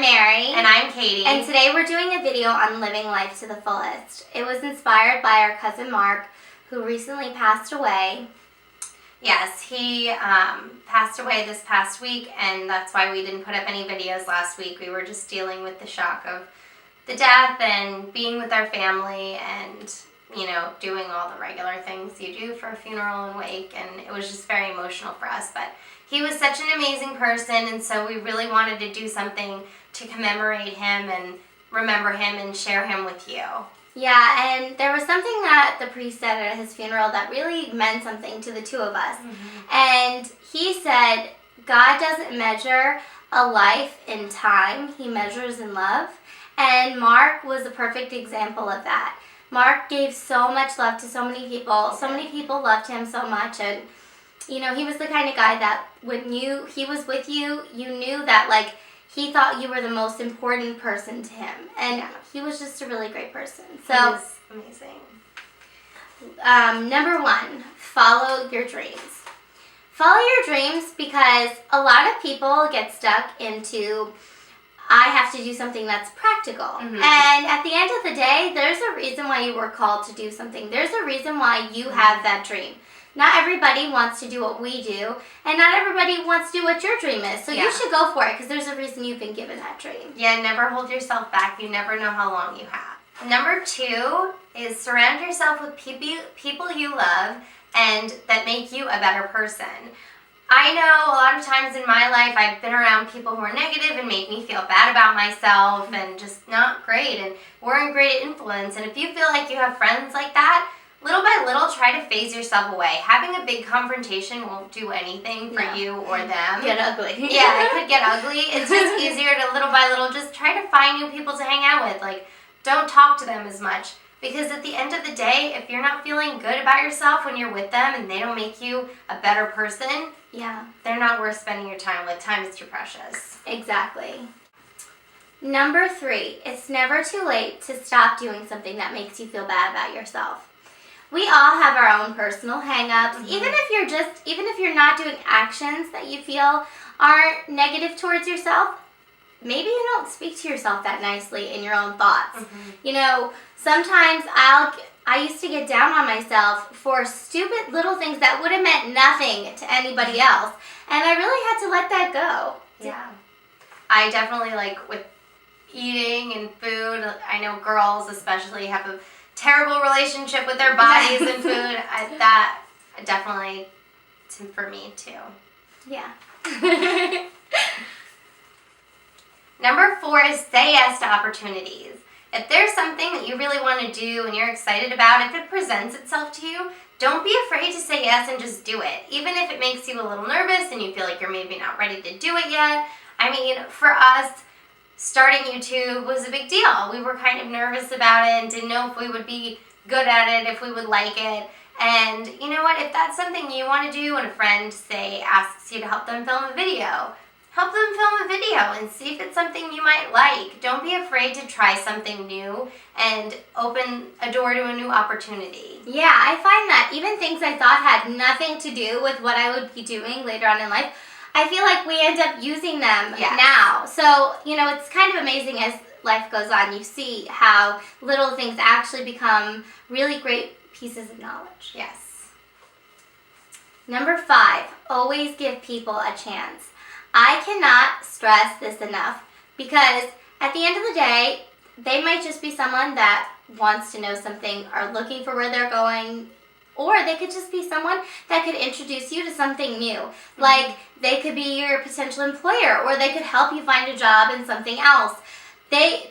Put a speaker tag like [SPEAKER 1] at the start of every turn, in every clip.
[SPEAKER 1] I'm Mary.
[SPEAKER 2] And I'm Katie.
[SPEAKER 1] And today we're doing a video on living life to the fullest. It was inspired by our cousin Mark, who recently passed away.
[SPEAKER 2] Yes, he passed away this past week, and that's why we didn't put up any videos last week. We were just dealing with the shock of the death and being with our family and, you know, doing all the regular things you do for a funeral and wake, and it was just very emotional for us. But he was such an amazing person, and so we really wanted to do something to commemorate him and remember him and share him with you.
[SPEAKER 1] Yeah, and there was something that the priest said at his funeral that really meant something to the two of us. Mm-hmm. And he said, God doesn't measure a life in time, he measures in love. And Mark was a perfect example of that. Mark gave so much love to so many people. So many people loved him so much. And, you know, he was the kind of guy that when he was with you, you knew that, like, he thought you were the most important person to him. And he was just a really great person. So,
[SPEAKER 2] he was amazing.
[SPEAKER 1] Number one, follow your dreams. Follow your dreams because a lot of people get stuck into, I have to do something that's practical. Mm-hmm. And at the end of the day, there's a reason why you were called to do something. There's a reason why you have that dream. Not everybody wants to do what we do, and not everybody wants to do what your dream is. So you should go for it because there's a reason you've been given that dream.
[SPEAKER 2] Yeah, never hold yourself back. You never know how long you have. Number two is surround yourself with people you love and that make you a better person. I know a lot of times in my life I've been around people who are negative and make me feel bad about myself and just not great and weren't great influence. And if you feel like you have friends like that, little by little, try to phase yourself away. Having a big confrontation won't do anything for you or them.
[SPEAKER 1] Get ugly.
[SPEAKER 2] Yeah, it could get ugly. It's just easier to little by little just try to find new people to hang out with. Like, don't talk to them as much. Because at the end of the day, if you're not feeling good about yourself when you're with them and they don't make you a better person, they're not worth spending your time with. Time is too precious.
[SPEAKER 1] Exactly. Number three, it's never too late to stop doing something that makes you feel bad about yourself. We all have our own personal hang-ups. Mm-hmm. Even if you're not doing actions that you feel are negative towards yourself, maybe you don't speak to yourself that nicely in your own thoughts. Mm-hmm. You know, sometimes I used to get down on myself for stupid little things that would have meant nothing to anybody else, and I really had to let that go.
[SPEAKER 2] Yeah. I definitely, like, with eating and food, I know girls especially have a terrible relationship with their bodies and food. That definitely for me too.
[SPEAKER 1] Yeah.
[SPEAKER 2] Number four is say yes to opportunities. If there's something that you really want to do and you're excited about, if it presents itself to you, don't be afraid to say yes and just do it. Even if it makes you a little nervous and you feel like you're maybe not ready to do it yet. I mean, for us, starting YouTube was a big deal. We were kind of nervous about it and didn't know if we would be good at it, if we would like it. And you know what? If that's something you want to do and a friend, say, asks you to help them film a video, help them film a video and see if it's something you might like. Don't be afraid to try something new and open a door to a new opportunity.
[SPEAKER 1] Yeah, I find that even things I thought had nothing to do with what I would be doing later on in life, I feel like we end up using them now. So, you know, it's kind of amazing as life goes on. You see how little things actually become really great pieces of knowledge.
[SPEAKER 2] Yes.
[SPEAKER 1] Number five, always give people a chance. I cannot stress this enough because at the end of the day, they might just be someone that wants to know something or looking for where they're going. Or they could just be someone that could introduce you to something new. Mm-hmm. Like, they could be your potential employer, or they could help you find a job in something else.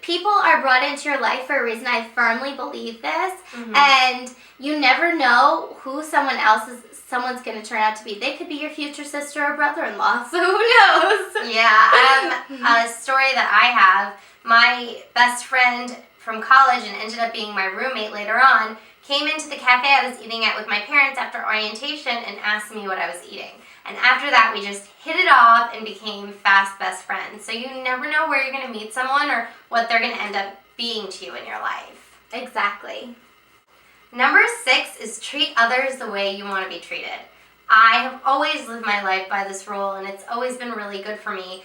[SPEAKER 1] People are brought into your life for a reason. I firmly believe this. Mm-hmm. And you never know who someone's going to turn out to be. They could be your future sister or brother-in-law, so who knows?
[SPEAKER 2] Yeah, a story that I have, my best friend from college and ended up being my roommate later on, came into the cafe I was eating at with my parents after orientation and asked me what I was eating. And after that, we just hit it off and became fast best friends. So you never know where you're going to meet someone or what they're going to end up being to you in your life.
[SPEAKER 1] Exactly.
[SPEAKER 2] Number 6 is treat others the way you want to be treated. I have always lived my life by this rule, and it's always been really good for me.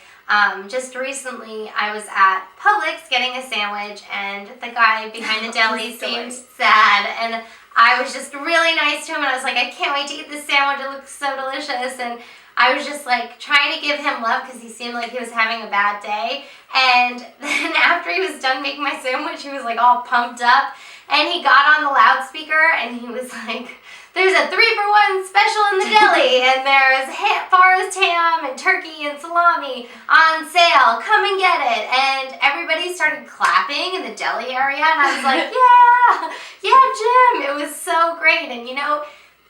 [SPEAKER 2] Just recently, I was at Publix getting a sandwich, and the guy behind the deli seemed sad, and I was just really nice to him, and I was like, I can't wait to eat this sandwich. It looks so delicious, and I was just like trying to give him love because he seemed like he was having a bad day. And then after he was done making my sandwich, he was like all pumped up, and he got on the loudspeaker and he was like, there's a 3-for-1 special in the deli, and there's forest ham and turkey and salami on sale. Come and get it. And everybody started clapping in the deli area, and I was like, yeah, Jim. It was so great. And you know,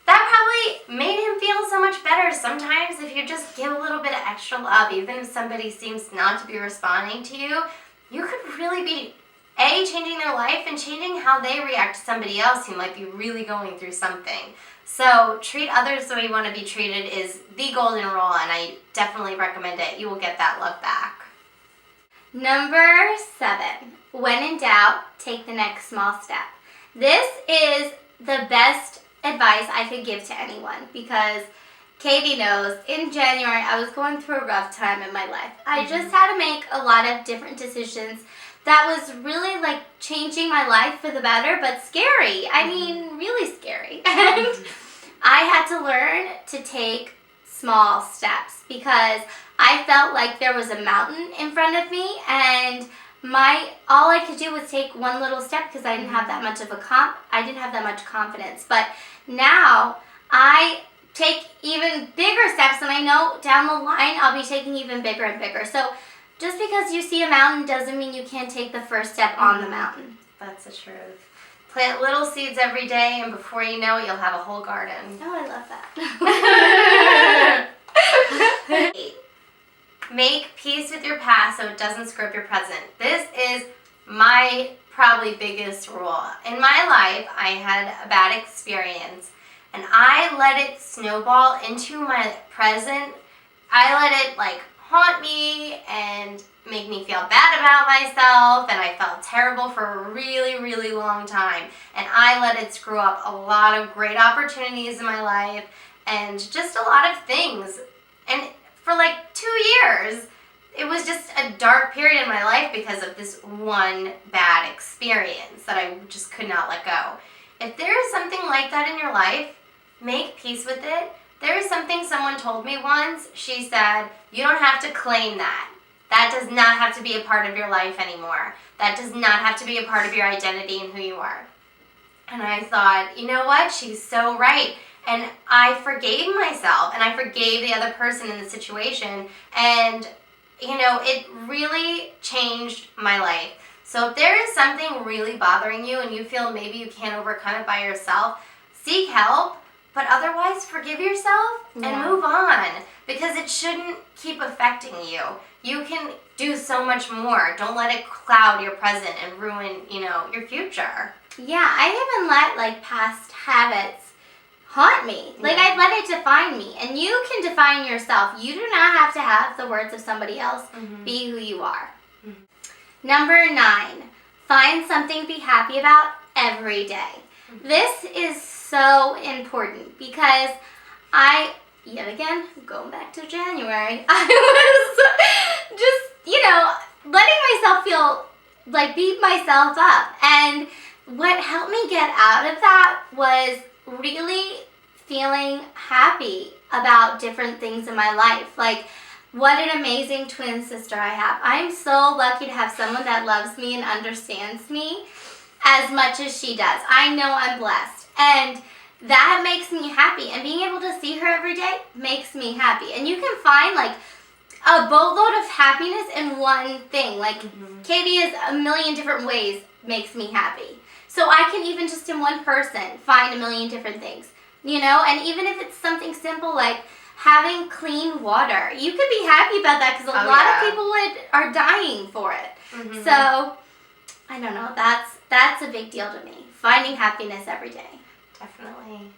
[SPEAKER 2] that probably made him feel so much better. Sometimes if you just give a little bit of extra love, even if somebody seems not to be responding to you, you could really be changing their life and changing how they react to somebody else who might be really going through something. So treat others the way you want to be treated is the golden rule, and I definitely recommend it. You will get that love back.
[SPEAKER 1] Number 7, when in doubt, take the next small step. This is the best advice I could give to anyone because Katie knows in January I was going through a rough time in my life. I just had to make a lot of different decisions that was really like changing my life for the better, but scary. I mean, really scary. And I had to learn to take small steps because I felt like there was a mountain in front of me, and all I could do was take one little step because I didn't have that much of I didn't have that much confidence. But now I take even bigger steps, and I know down the line I'll be taking even bigger and bigger. So just because you see a mountain doesn't mean you can't take the first step on the mountain.
[SPEAKER 2] That's the truth. Plant little seeds every day, and before you know it, you'll have a whole garden.
[SPEAKER 1] Oh, I love that.
[SPEAKER 2] Make peace with your past so it doesn't screw up your present. This is my probably biggest rule. In my life, I had a bad experience, and I let it snowball into my present. I let it haunt me and make me feel bad about myself, and I felt terrible for a really, really long time. And I let it screw up a lot of great opportunities in my life and just a lot of things. And for 2 years, it was just a dark period in my life because of this one bad experience that I just could not let go. If there is something like that in your life, make peace with it. There is something someone told me once. She said, you don't have to claim that. That does not have to be a part of your life anymore. That does not have to be a part of your identity and who you are. And I thought, you know what? She's so right. And I forgave myself, and I forgave the other person in the situation. And, it really changed my life. So if there is something really bothering you and you feel maybe you can't overcome it by yourself, seek help. But otherwise, forgive yourself and move on, because it shouldn't keep affecting you. You can do so much more. Don't let it cloud your present and ruin, your future.
[SPEAKER 1] Yeah, I even let past habits haunt me. I let it define me. And you can define yourself. You do not have to have the words of somebody else. Be who you are. Number 9, find something to be happy about every day. This is so important because yet again, going back to January, I was just, letting myself feel beat myself up. And what helped me get out of that was really feeling happy about different things in my life. What an amazing twin sister I have. I'm so lucky to have someone that loves me and understands me as much as she does. I know I'm blessed. And that makes me happy. And being able to see her every day makes me happy. And you can find a boatload of happiness in one thing. Katie is a million different ways makes me happy. So I can even just in one person find a million different things. And even if it's something simple like having clean water, you could be happy about that because a lot of people are dying for it. So I don't know. That's a big deal to me. Finding happiness every day.
[SPEAKER 2] Definitely.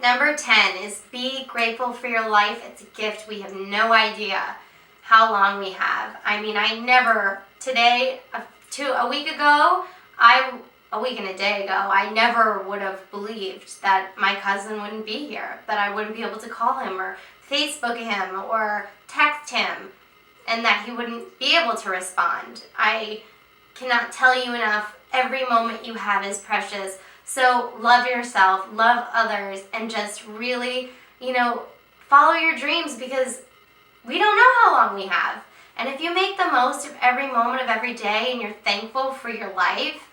[SPEAKER 2] Number 10 is be grateful for your life. It's a gift. We have no idea how long we have. I mean, I never, a week and a day ago, I never would have believed that my cousin wouldn't be here, that I wouldn't be able to call him or Facebook him or text him. and that he wouldn't be able to respond. I cannot tell you enough, every moment you have is precious. So love yourself, love others, and just really, follow your dreams, because we don't know how long we have. And if you make the most of every moment of every day and you're thankful for your life,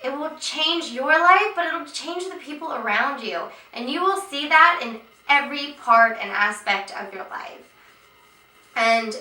[SPEAKER 2] it will change your life, but it'll change the people around you. And you will see that in every part and aspect of your life. And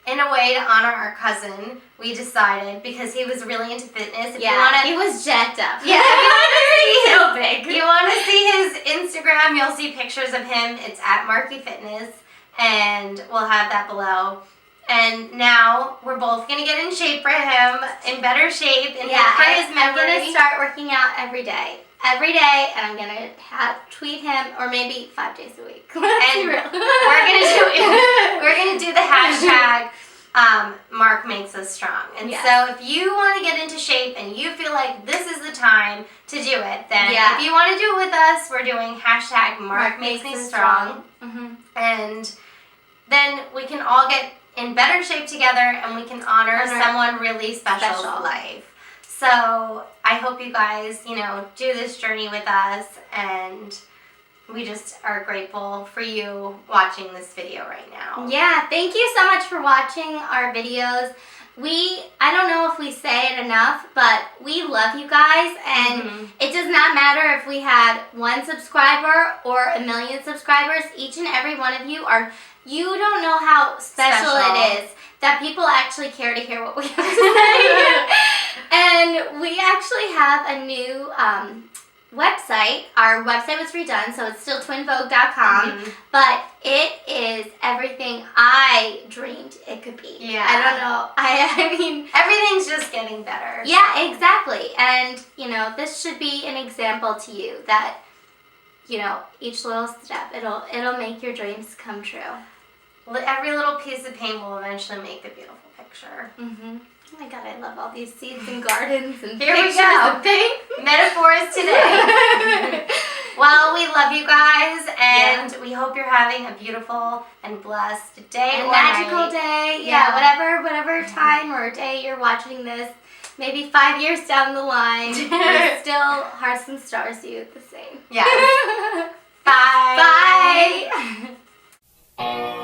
[SPEAKER 2] in a way to honor our cousin, we decided, because he was really into fitness.
[SPEAKER 1] He was jacked up.
[SPEAKER 2] Yeah, if
[SPEAKER 1] so big.
[SPEAKER 2] you want to see his Instagram, you'll see pictures of him. It's at Marky Fitness, and we'll have that below. And now we're both going to get in shape for him, in better shape, and for his memory.
[SPEAKER 1] I'm going to start working out every day. Every day, and I'm going to tweet him, or maybe 5 days a week.
[SPEAKER 2] And we're going to do the hashtag Mark Makes Us Strong. And so if you want to get into shape and you feel like this is the time to do it, then if you want to do it with us, we're doing hashtag Mark Makes Me Strong. Mm-hmm. And then we can all get in better shape together, and we can honor someone really special in life. So I hope you guys, do this journey with us, and we just are grateful for you watching this video right now.
[SPEAKER 1] Yeah, thank you so much for watching our videos. I don't know if we say it enough, but we love you guys, and it does not matter if we had 1 subscriber or 1 million subscribers. Each and every one of you you don't know how special it is that people actually care to hear what we have to say. And we actually have a new website. Our website was redone, so it's still twinvogue.com, but it is everything I dreamed it could be.
[SPEAKER 2] Yeah.
[SPEAKER 1] I don't know. I mean,
[SPEAKER 2] everything's just getting better.
[SPEAKER 1] Yeah, exactly. And, this should be an example to you that, each little step, it'll make your dreams come true.
[SPEAKER 2] Every little piece of paint will eventually make the beautiful picture.
[SPEAKER 1] Mm-hmm. Oh my God, I love all these seeds and gardens and
[SPEAKER 2] here
[SPEAKER 1] pictures
[SPEAKER 2] we go.
[SPEAKER 1] of paint.
[SPEAKER 2] Metaphors today. Well, we love you guys, and we hope you're having a beautiful and blessed day
[SPEAKER 1] or
[SPEAKER 2] magical
[SPEAKER 1] night. Day. Yeah, whatever time or day you're watching this. Maybe 5 years down the line, we're still hearts and stars to you the same.
[SPEAKER 2] Yeah. Bye.
[SPEAKER 1] Bye.